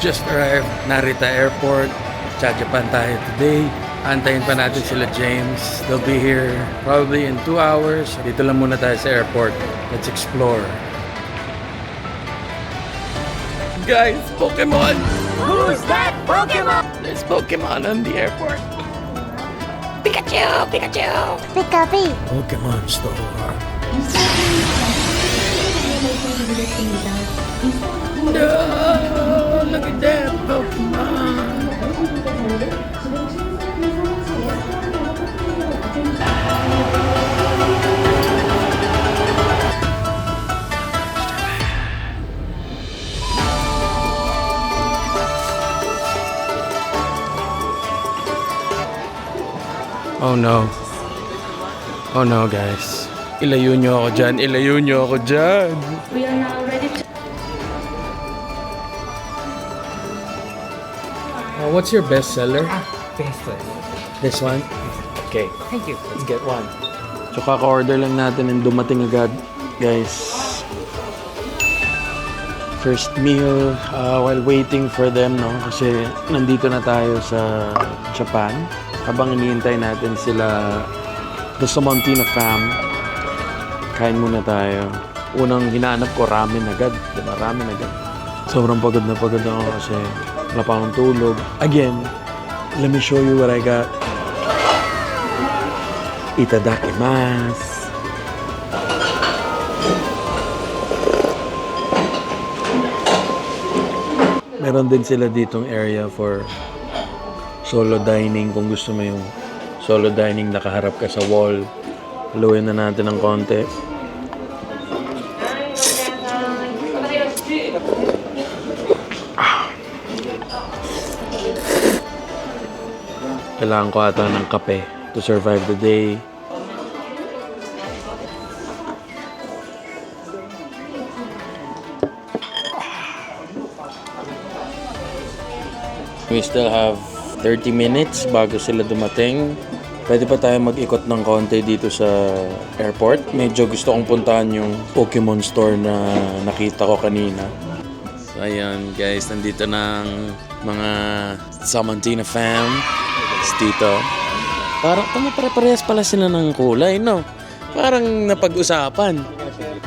just arrived Narita Airport. Japan tayo today. Antayin pa natin sila James. They'll be here probably in 2 hours. Dito lang muna tayo sa airport. Let's explore. Guys, Pokemon! Who's that Pokemon? There's Pokemon on the airport. Pikachu! Pikachu! Pikachu. Pokemon store. No! Look at that Pokemon! Oh no. Oh no, guys. Ilayo nyo ako dyan. Ilayo nyo ako dyan. We are now ready to... What's your best seller? Faceless. This one? Okay. Thank you. Let's get one. So kaka-order lang natin and dumating agad, guys. First meal while waiting for them, no? Kasi nandito na tayo sa Japan. Habang iniintay natin sila, the Samontina fam, kain muna tayo. Unang hinanap ko, ramen agad. Diba? Ramen agad. Sobrang pagod na pagod ako kasi wala pa akong tulog. Again, let me show you what I got. Itadakimasu. Meron din sila ditong area for solo dining. Kung gusto mo yung solo dining, nakaharap ka sa wall. Haluin na natin ng konti. Kailangan ko ata ng kape to survive the day. We still have 30 minutes bago sila dumating. Pwede pa tayo mag-ikot ng konti dito sa airport. Medyo gusto kong puntahan yung Pokemon store na nakita ko kanina. So ayan guys, nandito na ang mga Samontina fam. Dito. Parang pare-parehas pala sila ng kulay, no? Parang napag-usapan.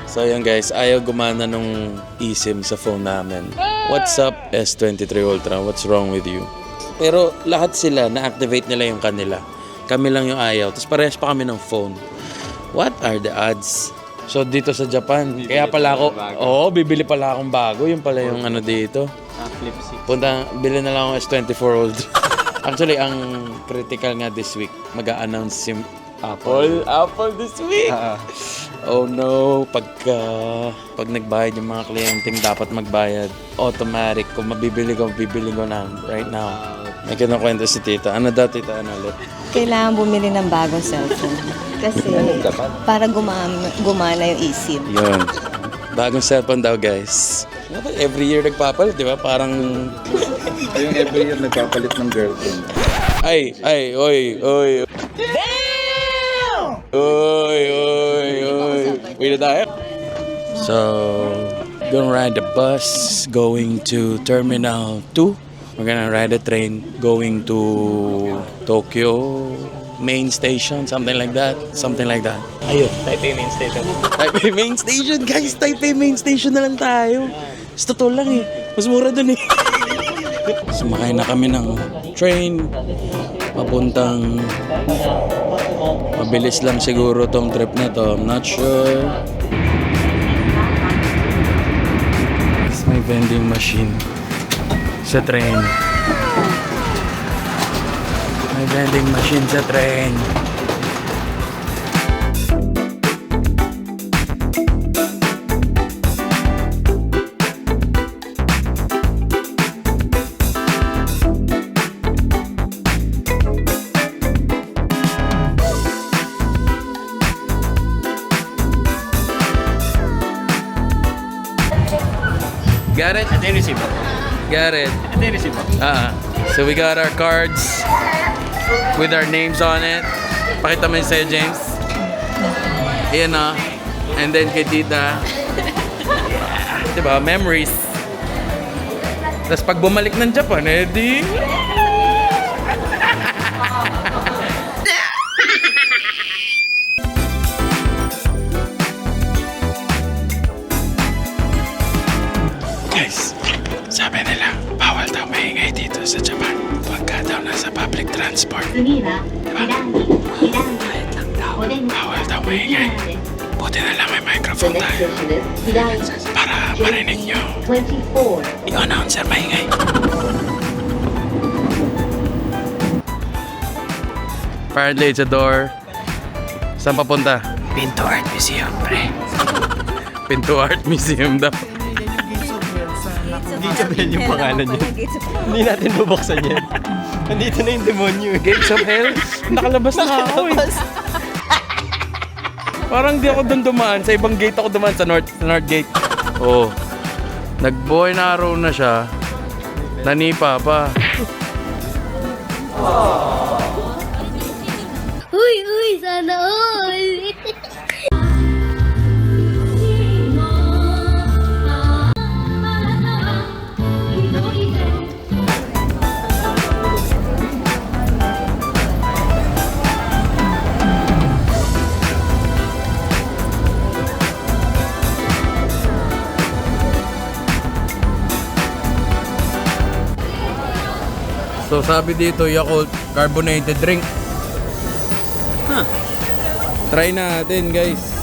So ayan guys, ayaw gumana nung eSIM sa phone namin. What's up S23 Ultra? What's wrong with you? Pero lahat sila, na-activate nila yung kanila. Kami lang yung ayaw. Tapos parehas pa kami ng phone. What are the odds? So dito sa Japan, kaya pala ako, bibili pala akong bago. Yung pala yung ano dito. Flip 6. Punta, bili na lang akong S24 Ultra. Actually, ang critical nga this week, mag-a-announce si Apple this week. Oh no, pag nagbayad yung mga kliyenteng dapat magbayad, automatic. Kung mabibili ko na right now. May kinukwento si tita. Ano daw tita? Ano ulit? Kailangan bumili ng bagong cellphone. Kasi para gumana yung eSIM. Yun. Bagong cellphone daw, guys. Every year nagpapalit, di ba? Parang... Ayun, every year nagpapalit ng girlfriend. Ay, oy. Damn! Oy. Wait na tayo. So, gonna ride the bus going to Terminal 2. We're gonna ride a train going to Tokyo main station, something like that. Ayun. Taipei main station. Taipei main station, guys. Taipei main station na lang tayo. Sa totoo lang eh. Mas mura dun eh. Sumakay na kami ng train. Papuntang... Mabilis lang siguro tong trip na to. I'm not sure. It's my vending machine. Sa train. May vending machine sa train. Got it? Got it. So we got our cards with our names on it. Pakita mo yun sa'yo, James. Ayan na. And then kay tita. Diba? Memories. Tapos pag bumalik ng Japan, di... Guys, sabi nila, bawal daw maingay dito sa Japan. Pagka daw nasa public transport. Diba? Kahit lang daw, bawal daw maingay. Buti na lang may microphone tayo. Para marinig nyo. Yung announcer maingay. Apparently, it's a door. Saan papunta? Pinto Art Museum, pre. Pinto Art Museum daw. Gates of Hell yung pangalan niya. Hindi natin bubuksan yan. Nandito na yung demonyo. Gates of Hell? Nakalabas na ako eh. Parang di ako doon dumaan. Sa ibang gate ako dumaan. Sa North Gate. Oh. Nag-boy na araw na siya. Nanipa pa. Uy, sana all! So sabi dito, Yakult carbonated drink. Try natin guys.